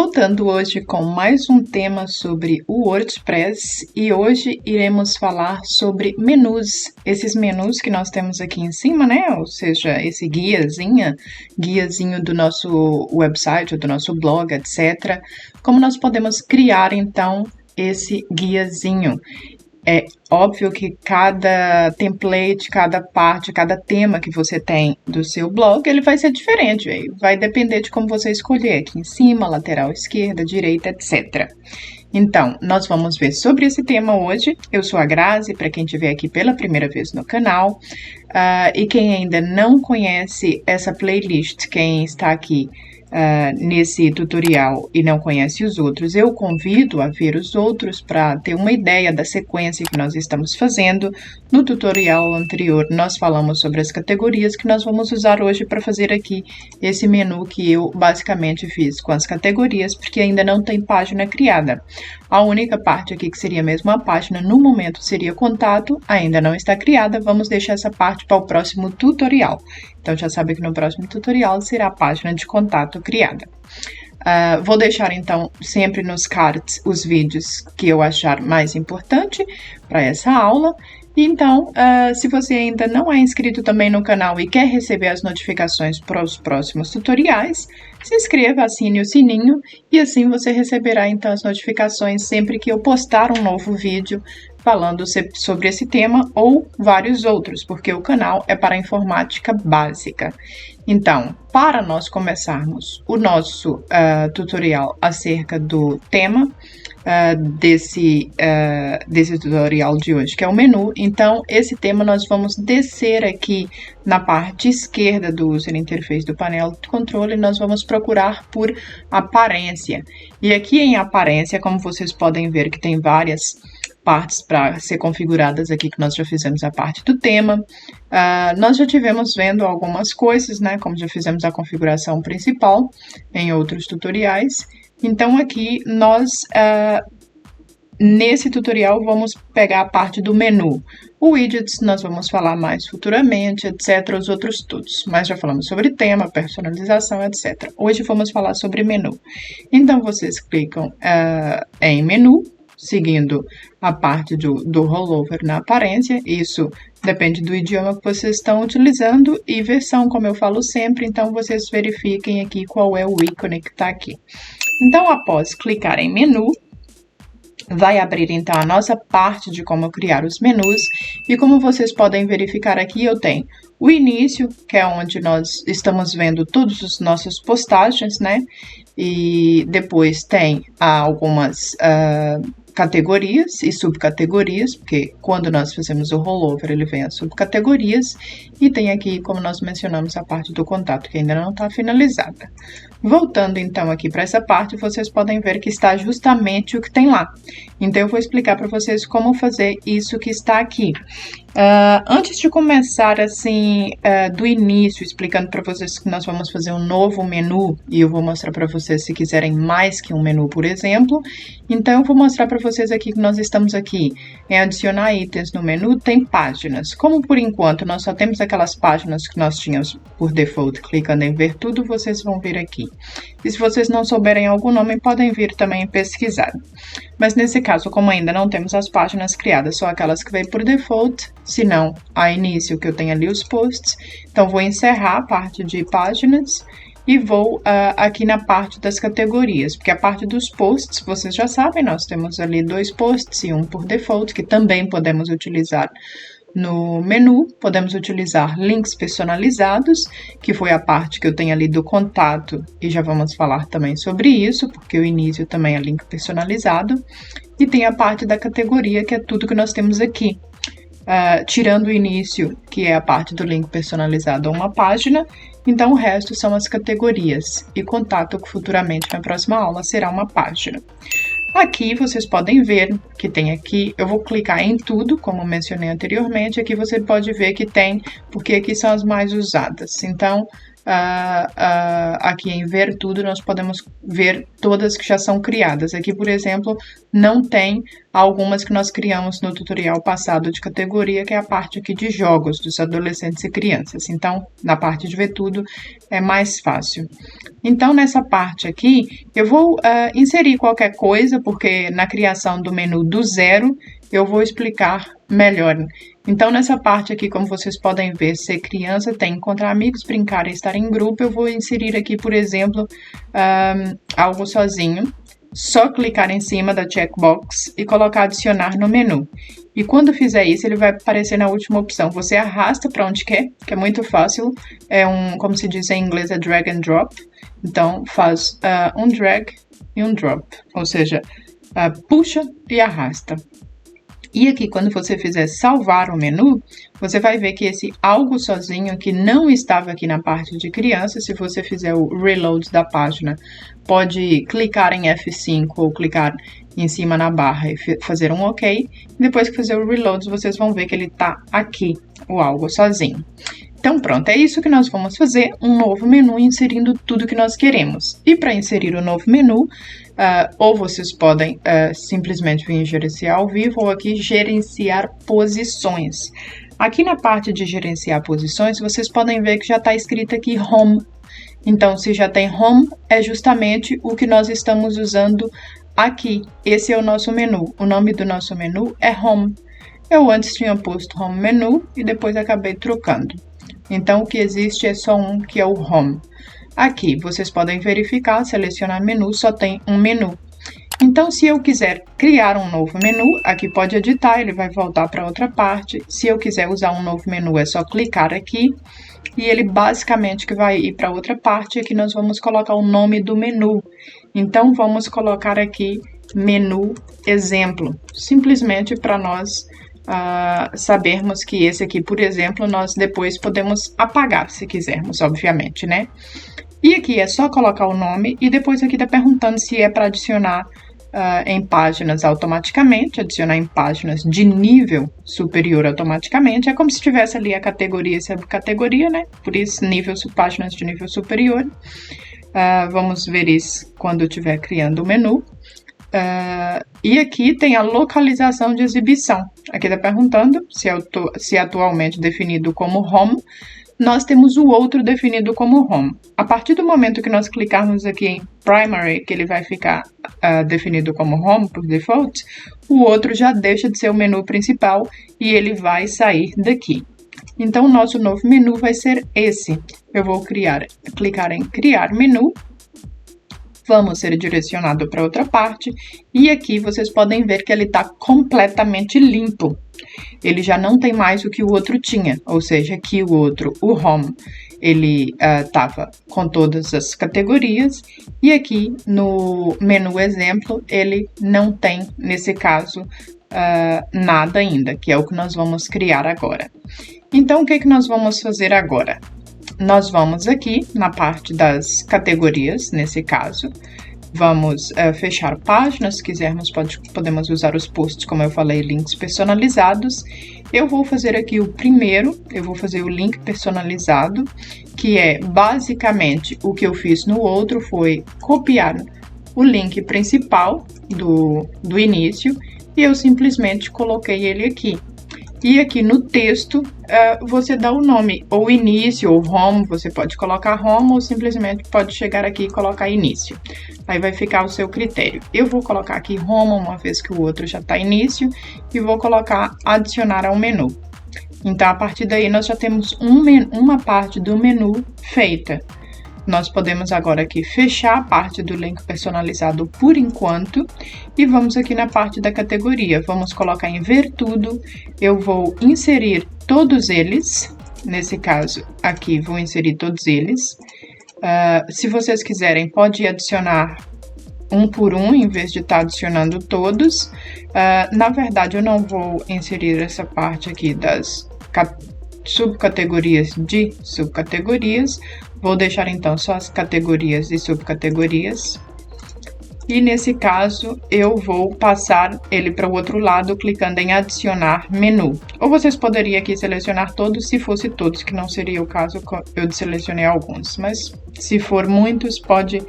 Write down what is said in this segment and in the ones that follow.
Voltando hoje com mais um tema sobre o WordPress e hoje iremos falar sobre menus. Esses menus que nós temos aqui em cima, né? Ou seja, esse guiazinho do nosso website, ou do nosso blog, etc. Como nós podemos criar então esse guiazinho? É óbvio que cada template, cada parte, cada tema que você tem do seu blog, ele vai ser diferente, vai depender de como você escolher, aqui em cima, lateral esquerda, direita, etc. Então, nós vamos ver sobre esse tema hoje. Eu sou a Grazi, para quem estiver aqui pela primeira vez no canal, e quem ainda não conhece essa playlist, quem está aqui nesse tutorial e não conhece os outros, eu convido a ver os outros para ter uma ideia da sequência que nós estamos fazendo. No tutorial anterior, nós falamos sobre as categorias que nós vamos usar hoje para fazer aqui esse menu que eu basicamente fiz com as categorias, porque ainda não tem página criada. A única parte aqui que seria mesmo a página, no momento, seria contato, ainda não está criada, vamos deixar essa parte para o próximo tutorial. Então, já sabe que no próximo tutorial será a página de contato criada. Vou deixar, então, sempre nos cards os vídeos que eu achar mais importante para essa aula. Então, se você ainda não é inscrito também no canal e quer receber as notificações para os próximos tutoriais, se inscreva, assine o sininho e assim você receberá, então, as notificações sempre que eu postar um novo vídeo falando sobre esse tema ou vários outros, porque o canal é para informática básica. Então, para nós começarmos o nosso tutorial acerca do tema desse tutorial de hoje, que é o menu, então, esse tema nós vamos descer aqui na parte esquerda do User Interface do painel de controle, nós vamos procurar por aparência. E aqui em aparência, como vocês podem ver que tem várias partes para ser configuradas aqui, que nós já fizemos a parte do tema. Nós já tivemos vendo algumas coisas, né, como já fizemos a configuração principal em outros tutoriais. Então, aqui nós, nesse tutorial, vamos pegar a parte do menu. O widgets nós vamos falar mais futuramente, etc., os outros todos. Mas já falamos sobre tema, personalização, etc. Hoje vamos falar sobre menu. Então, vocês clicam em menu, seguindo a parte do rollover na aparência. Isso depende do idioma que vocês estão utilizando e versão, como eu falo sempre, então vocês verifiquem aqui qual é o ícone que está aqui. Então, após clicar em menu, vai abrir então a nossa parte de como criar os menus e como vocês podem verificar aqui, eu tenho o início, que é onde nós estamos vendo todos os nossos postagens, né? E depois tem algumas categorias e subcategorias, porque quando nós fazemos o rollover, ele vem as subcategorias, e tem aqui, como nós mencionamos, a parte do contato, que ainda não está finalizada. Voltando, então, aqui para essa parte, vocês podem ver que está justamente o que tem lá. Então, eu vou explicar para vocês como fazer isso que está aqui. Antes de começar, assim, do início, explicando para vocês que nós vamos fazer um novo menu, e eu vou mostrar para vocês se quiserem mais que um menu, por exemplo. Então, eu vou mostrar para vocês aqui que nós estamos aqui em adicionar itens no menu, tem páginas. Como, por enquanto, nós só temos aquelas páginas que nós tínhamos por default, clicando em ver tudo, vocês vão vir aqui. E se vocês não souberem algum nome, podem vir também pesquisar. Mas nesse caso, como ainda não temos as páginas criadas, só aquelas que vêm por default, se não, a início que eu tenho ali os posts. Então, vou encerrar a parte de páginas e vou aqui na parte das categorias, porque a parte dos posts, vocês já sabem, nós temos ali 2 posts e um por default, que também podemos utilizar no menu. Podemos utilizar links personalizados, que foi a parte que eu tenho ali do contato, e já vamos falar também sobre isso, porque o início também é link personalizado. E tem a parte da categoria, que é tudo que nós temos aqui. Tirando o início, que é a parte do link personalizado a uma página, então o resto são as categorias, e contato, que futuramente na próxima aula será uma página. Aqui vocês podem ver que tem aqui, eu vou clicar em tudo, como mencionei anteriormente, aqui você pode ver que tem, porque aqui são as mais usadas. Então, aqui em ver tudo, nós podemos ver todas que já são criadas. Aqui, por exemplo, não tem algumas que nós criamos no tutorial passado de categoria, que é a parte aqui de jogos dos adolescentes e crianças. Então, na parte de ver tudo é mais fácil. Então, nessa parte aqui, eu vou inserir qualquer coisa, porque na criação do menu do zero, eu vou explicar melhor. Então, nessa parte aqui, como vocês podem ver, ser criança tem encontrar amigos, brincar e estar em grupo. Eu vou inserir aqui, por exemplo, algo sozinho. Só clicar em cima da checkbox e colocar adicionar no menu. E quando fizer isso, ele vai aparecer na última opção. Você arrasta para onde quer, que é muito fácil. É como se diz em inglês, é drag and drop. Então, faz um drag e um drop. Ou seja, puxa e arrasta. E aqui, quando você fizer salvar o menu, você vai ver que esse algo sozinho que não estava aqui na parte de criança, se você fizer o reload da página, pode clicar em F5 ou clicar em cima na barra e fazer um OK. Depois que fazer o reload, vocês vão ver que ele está aqui, o algo sozinho. Então, pronto, é isso que nós vamos fazer, um novo menu inserindo tudo que nós queremos. E para inserir o novo menu, ou vocês podem simplesmente vir gerenciar ao vivo, ou aqui gerenciar posições. Aqui na parte de gerenciar posições, vocês podem ver que já está escrito aqui Home. Então, se já tem Home, é justamente o que nós estamos usando aqui. Esse é o nosso menu. O nome do nosso menu é Home. Eu antes tinha posto Home Menu e depois acabei trocando. Então, o que existe é só um, que é o Home. Aqui, vocês podem verificar, selecionar menu, só tem um menu. Então, se eu quiser criar um novo menu, aqui pode editar, ele vai voltar para outra parte. Se eu quiser usar um novo menu, é só clicar aqui. E ele basicamente que vai ir para outra parte. Aqui nós vamos colocar o nome do menu. Então, vamos colocar aqui menu exemplo. Simplesmente para nós sabermos que esse aqui, por exemplo, nós depois podemos apagar, se quisermos, obviamente, né? E aqui é só colocar o nome e depois aqui tá perguntando se é para adicionar em páginas automaticamente, adicionar em páginas de nível superior automaticamente. É como se tivesse ali a categoria e subcategoria, né? Por isso, páginas de nível superior. Vamos ver isso quando estiver criando o menu. E aqui tem a localização de exibição. Aqui está perguntando se é atualmente definido como Home. Nós temos o outro definido como Home. A partir do momento que nós clicarmos aqui em Primary, que ele vai ficar definido como Home por default, o outro já deixa de ser o menu principal e ele vai sair daqui. Então, o nosso novo menu vai ser esse. Eu vou clicar em Criar Menu. Vamos ser direcionado para outra parte. E aqui vocês podem ver que ele está completamente limpo. Ele já não tem mais o que o outro tinha. Ou seja, aqui o outro, o Home, ele estava com todas as categorias. E aqui no menu exemplo, ele não tem, nesse caso, nada ainda, que é o que nós vamos criar agora. Então, o que nós vamos fazer agora? Nós vamos aqui na parte das categorias, nesse caso, vamos fechar páginas, se quisermos podemos usar os posts, como eu falei, links personalizados. Eu vou fazer aqui o primeiro, eu vou fazer o link personalizado, que é basicamente o que eu fiz no outro, foi copiar o link principal do início e eu simplesmente coloquei ele aqui. E aqui no texto, você dá o nome, ou início, ou home, você pode colocar home, ou simplesmente pode chegar aqui e colocar início. Aí vai ficar o seu critério. Eu vou colocar aqui home, uma vez que o outro já está início, e vou colocar adicionar ao menu. Então, a partir daí, nós já temos uma parte do menu feita. Nós podemos agora aqui fechar a parte do link personalizado por enquanto e vamos aqui na parte da categoria. Vamos colocar em ver tudo. Eu vou inserir todos eles. Nesse caso aqui, vou inserir todos eles. Se vocês quiserem, pode adicionar um por um, em vez de estar adicionando todos. Na verdade, eu não vou inserir essa parte aqui das subcategorias de subcategorias. Vou deixar então só as categorias e subcategorias. E nesse caso, eu vou passar ele para o outro lado, clicando em adicionar menu. Ou vocês poderiam aqui selecionar todos, se fosse todos, que não seria o caso, eu selecionei alguns. Mas se for muitos, pode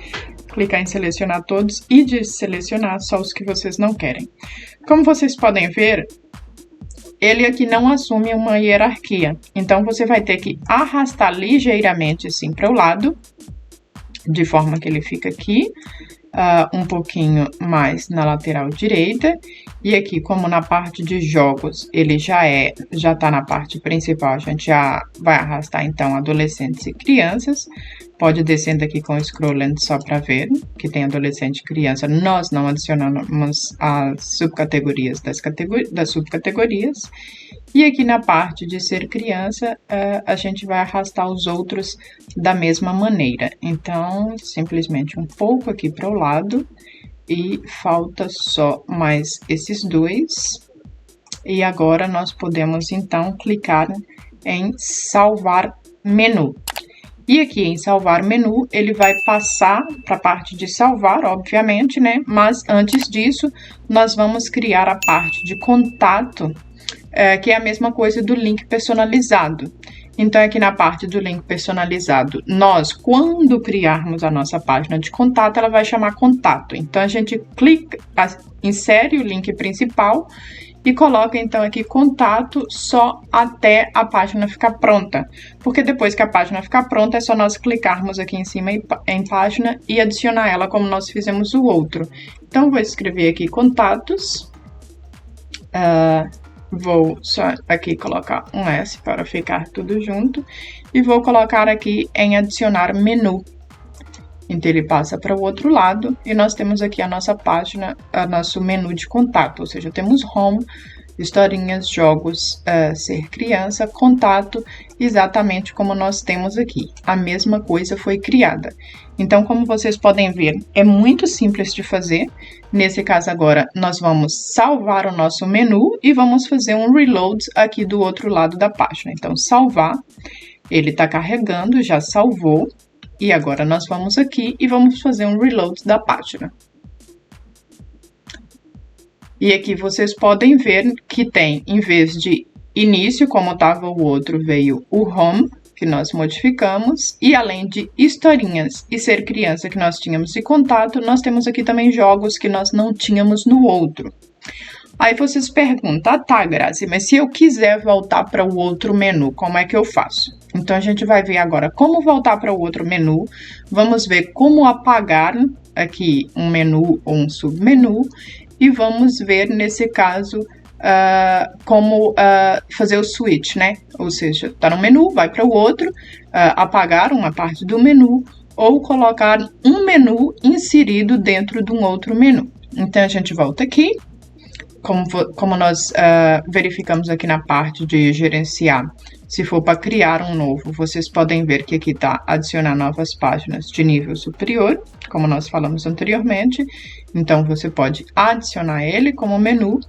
clicar em selecionar todos e desselecionar só os que vocês não querem. Como vocês podem ver, ele aqui não assume uma hierarquia. Então, você vai ter que arrastar ligeiramente assim para o lado, de forma que ele fica aqui. Um pouquinho mais na lateral direita, e aqui, como na parte de jogos ele já tá na parte principal, a gente já vai arrastar então adolescentes e crianças. Pode descendo aqui com o scrollando só para ver que tem adolescente e criança. Nós não adicionamos as subcategorias das subcategorias. E aqui na parte de ser criança, a gente vai arrastar os outros da mesma maneira. Então, simplesmente um pouco aqui para o lado. E falta só mais esses dois. E agora nós podemos, então, clicar em salvar menu. E aqui em salvar menu, ele vai passar para a parte de salvar, obviamente, né? Mas antes disso, nós vamos criar a parte de contato, que é a mesma coisa do link personalizado. Então, aqui na parte do link personalizado, nós, quando criarmos a nossa página de contato, ela vai chamar contato. Então, a gente clica, insere o link principal e coloca, então, aqui contato só até a página ficar pronta. Porque depois que a página ficar pronta, é só nós clicarmos aqui em cima em página e adicionar ela como nós fizemos o outro. Então, vou escrever aqui contatos. Vou só aqui colocar um S para ficar tudo junto. E vou colocar aqui em adicionar menu. Então, ele passa para o outro lado e nós temos aqui a nossa página, o nosso menu de contato. Ou seja, temos home, historinhas, jogos, ser criança, contato, exatamente como nós temos aqui. A mesma coisa foi criada. Então, como vocês podem ver, é muito simples de fazer. Nesse caso agora, nós vamos salvar o nosso menu e vamos fazer um reload aqui do outro lado da página. Então, salvar, ele está carregando, já salvou. E agora nós vamos aqui e vamos fazer um reload da página. E aqui vocês podem ver que tem, em vez de início, como estava o outro, veio o home, que nós modificamos. E além de historinhas e ser criança que nós tínhamos de contato, nós temos aqui também jogos que nós não tínhamos no outro. Aí vocês perguntam, tá, Grazi, mas se eu quiser voltar para o outro menu, como é que eu faço? Então, a gente vai ver agora como voltar para o outro menu. Vamos ver como apagar aqui um menu ou um submenu. E vamos ver, nesse caso, como fazer o switch, né? Ou seja, tá no menu, vai para o outro, apagar uma parte do menu ou colocar um menu inserido dentro de um outro menu. Então, a gente volta aqui. Como nós verificamos aqui na parte de gerenciar, se for para criar um novo, vocês podem ver que aqui está adicionar novas páginas de nível superior, como nós falamos anteriormente. Então, você pode adicionar ele como menu.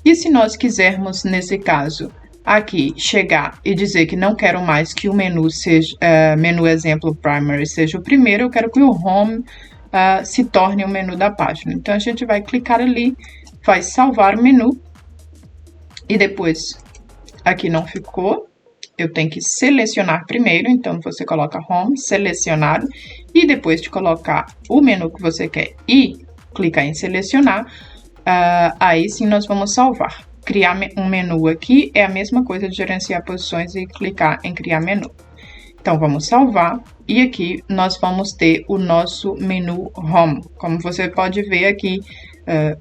E se nós quisermos, nesse caso, aqui chegar e dizer que não quero mais que o menu seja, menu exemplo primary seja o primeiro, eu quero que o home se torne o menu da página. Então, a gente vai clicar ali, vai salvar o menu e depois aqui não ficou, eu tenho que selecionar primeiro, então você coloca home, selecionar e depois de colocar o menu que você quer e clicar em selecionar, aí sim nós vamos salvar. Criar um menu aqui é a mesma coisa de gerenciar posições e clicar em criar menu. Então, vamos salvar e aqui nós vamos ter o nosso menu Home. Como você pode ver aqui,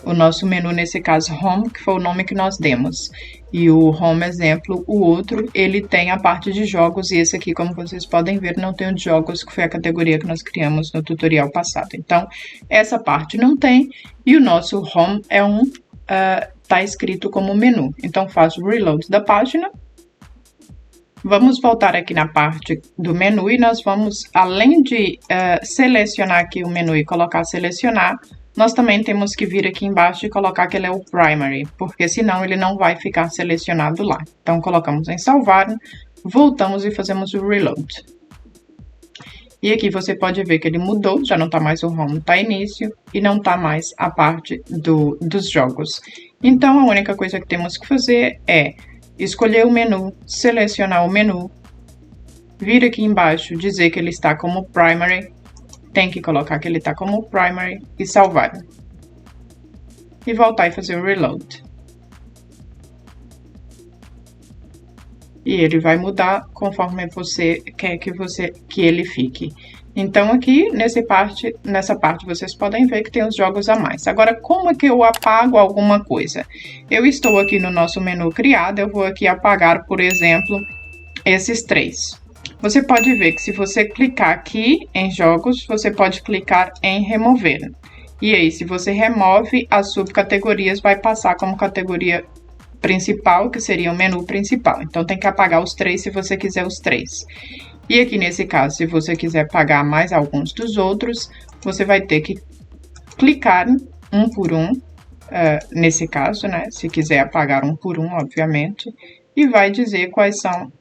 o nosso menu, nesse caso Home, que foi o nome que nós demos. E o Home exemplo, o outro, ele tem a parte de jogos e esse aqui, como vocês podem ver, não tem o de jogos, que foi a categoria que nós criamos no tutorial passado. Então, essa parte não tem e o nosso Home é tá escrito como menu. Então, faço o reload da página. Vamos voltar aqui na parte do menu e nós vamos, além de selecionar aqui o menu e colocar selecionar, nós também temos que vir aqui embaixo e colocar que ele é o primary, porque senão ele não vai ficar selecionado lá. Então, colocamos em salvar, voltamos e fazemos o reload. E aqui você pode ver que ele mudou, já não está mais o home, está início, e não está mais a parte dos jogos. Então, a única coisa que temos que fazer é escolher o menu, selecionar o menu, vir aqui embaixo, dizer que ele está como primary, tem que colocar que ele está como primary e salvar. E voltar e fazer o reload. E ele vai mudar conforme você quer que ele fique. Então, aqui nessa parte vocês podem ver que tem os jogos a mais. Agora, como é que eu apago alguma coisa? Eu estou aqui no nosso menu criado, eu vou aqui apagar, por exemplo, esses 3. Você pode ver que se você clicar aqui em jogos, você pode clicar em remover. E aí, se você remove, as subcategorias vai passar como categoria principal, que seria o menu principal. Então, tem que apagar os 3 se você quiser os 3. E aqui, nesse caso, se você quiser apagar mais alguns dos outros, você vai ter que clicar um por um, nesse caso, né? Se quiser apagar um por um, obviamente, e vai dizer quais são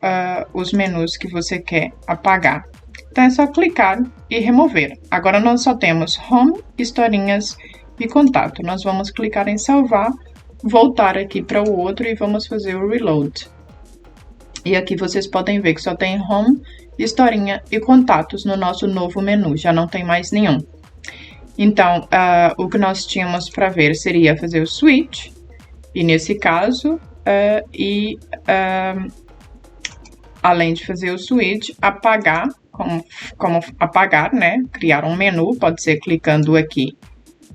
os menus que você quer apagar. Então, é só clicar e remover. Agora, nós só temos Home, Historinhas e Contato. Nós vamos clicar em salvar, voltar aqui para o outro e vamos fazer o reload. E aqui vocês podem ver que só tem Home, Historinha e Contatos no nosso novo menu, já não tem mais nenhum. Então, o que nós tínhamos para ver seria fazer o switch, e nesse caso, além de fazer o switch, apagar, como apagar, né? Criar um menu, pode ser clicando aqui,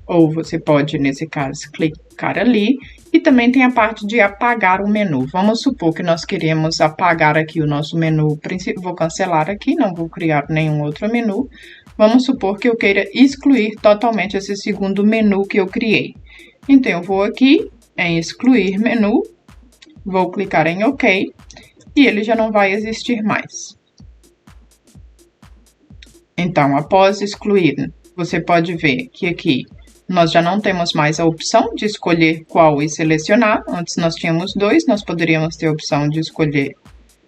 ou você pode, nesse caso, clicar ali. E também tem a parte de apagar o menu. Vamos supor que nós queremos apagar aqui o nosso menu principal. Vou cancelar aqui, não vou criar nenhum outro menu. Vamos supor que eu queira excluir totalmente esse segundo menu que eu criei. Então, eu vou aqui em excluir menu, vou clicar em OK e ele já não vai existir mais. Então, após excluir, você pode ver que aqui nós já não temos mais a opção de escolher qual e selecionar. Antes nós tínhamos 2, nós poderíamos ter a opção de escolher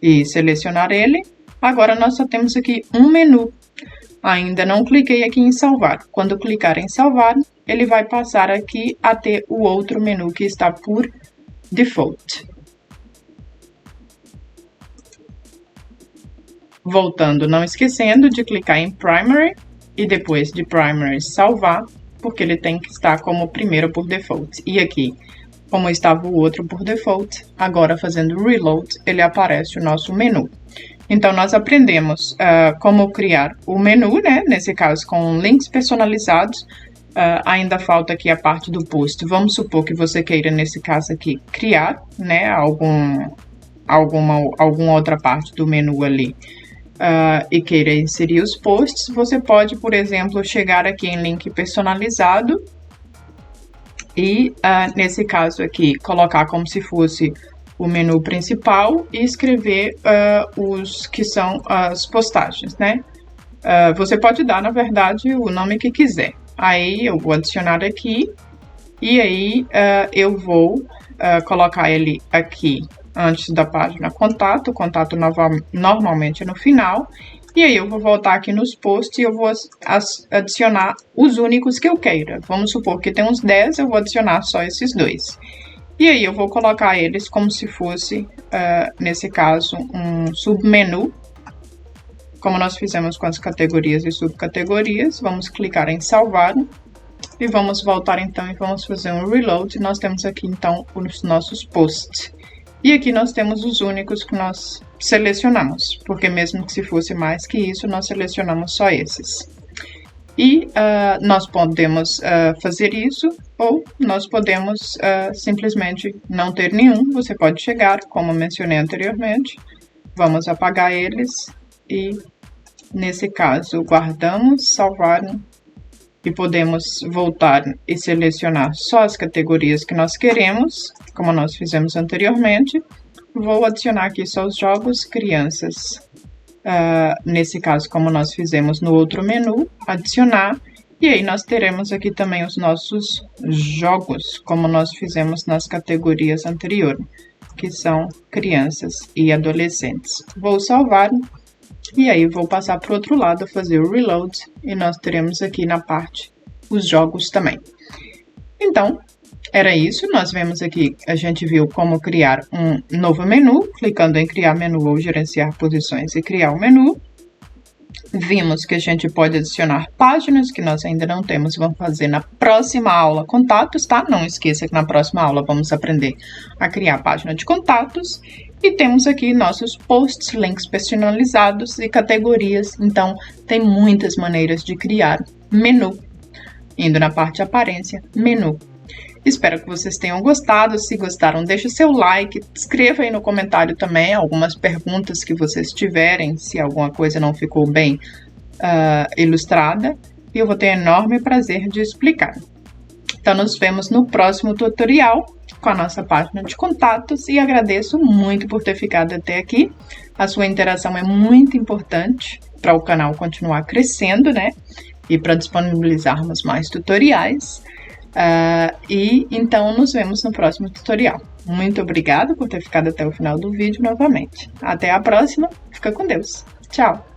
e selecionar ele. Agora nós só temos aqui um menu. Ainda não cliquei aqui em salvar. Quando clicar em salvar, ele vai passar aqui a ter o outro menu que está por default. Voltando, não esquecendo de clicar em Primary e depois de Primary salvar, porque ele tem que estar como primeiro por default. E aqui, como estava o outro por default, agora fazendo reload, ele aparece o nosso menu. Então, nós aprendemos como criar o menu, né? Nesse caso, com links personalizados. Ainda falta aqui a parte do post. Vamos supor que você queira, nesse caso aqui, criar, né? Alguma outra parte do menu ali. E queira inserir os posts, você pode, por exemplo, chegar aqui em link personalizado e, nesse caso aqui, colocar como se fosse o menu principal e escrever os que são as postagens, né? Você pode dar, na verdade, o nome que quiser. Aí eu vou adicionar aqui e aí eu vou colocar ele aqui antes da página contato, normalmente no final, e aí eu vou voltar aqui nos posts e eu vou adicionar os únicos que eu queira. Vamos supor que tem uns 10, eu vou adicionar só esses 2. E aí eu vou colocar eles como se fosse, nesse caso, um submenu, como nós fizemos com as categorias e subcategorias. Vamos clicar em salvar e vamos voltar então e vamos fazer um reload. Nós temos aqui então os nossos posts. E aqui nós temos os únicos que nós selecionamos, porque mesmo que se fosse mais que isso, nós selecionamos só esses. E nós podemos fazer isso, ou nós podemos simplesmente não ter nenhum. Você pode chegar, como mencionei anteriormente, vamos apagar eles e, nesse caso, guardamos, salvar e podemos voltar e selecionar só as categorias que nós queremos, como nós fizemos anteriormente. Vou adicionar aqui só os jogos, crianças, nesse caso, como nós fizemos no outro menu, adicionar, e aí nós teremos aqui também os nossos jogos, como nós fizemos nas categorias anteriores, que são crianças e adolescentes. Vou salvar E aí vou passar para o outro lado, fazer o reload, e nós teremos aqui na parte os jogos também. Então, era isso, nós vemos aqui, a gente viu como criar um novo menu, clicando em criar menu ou gerenciar posições e criar o menu. Vimos que a gente pode adicionar páginas que nós ainda não temos, vamos fazer na próxima aula contatos, tá? Não esqueça que na próxima aula vamos aprender a criar a página de contatos. E temos aqui nossos posts, links personalizados e categorias, então tem muitas maneiras de criar menu. Indo na parte de aparência, menu. Espero que vocês tenham gostado. Se gostaram, deixe seu like, escreva aí no comentário também algumas perguntas que vocês tiverem, se alguma coisa não ficou bem ilustrada, e eu vou ter enorme prazer de explicar. Então, nos vemos no próximo tutorial com a nossa página de contatos e agradeço muito por ter ficado até aqui. A sua interação é muito importante para o canal continuar crescendo, né? E para disponibilizarmos mais tutoriais. E então nos vemos no próximo tutorial. Muito obrigada por ter ficado até o final do vídeo novamente. Até a próxima. Fica com Deus. Tchau!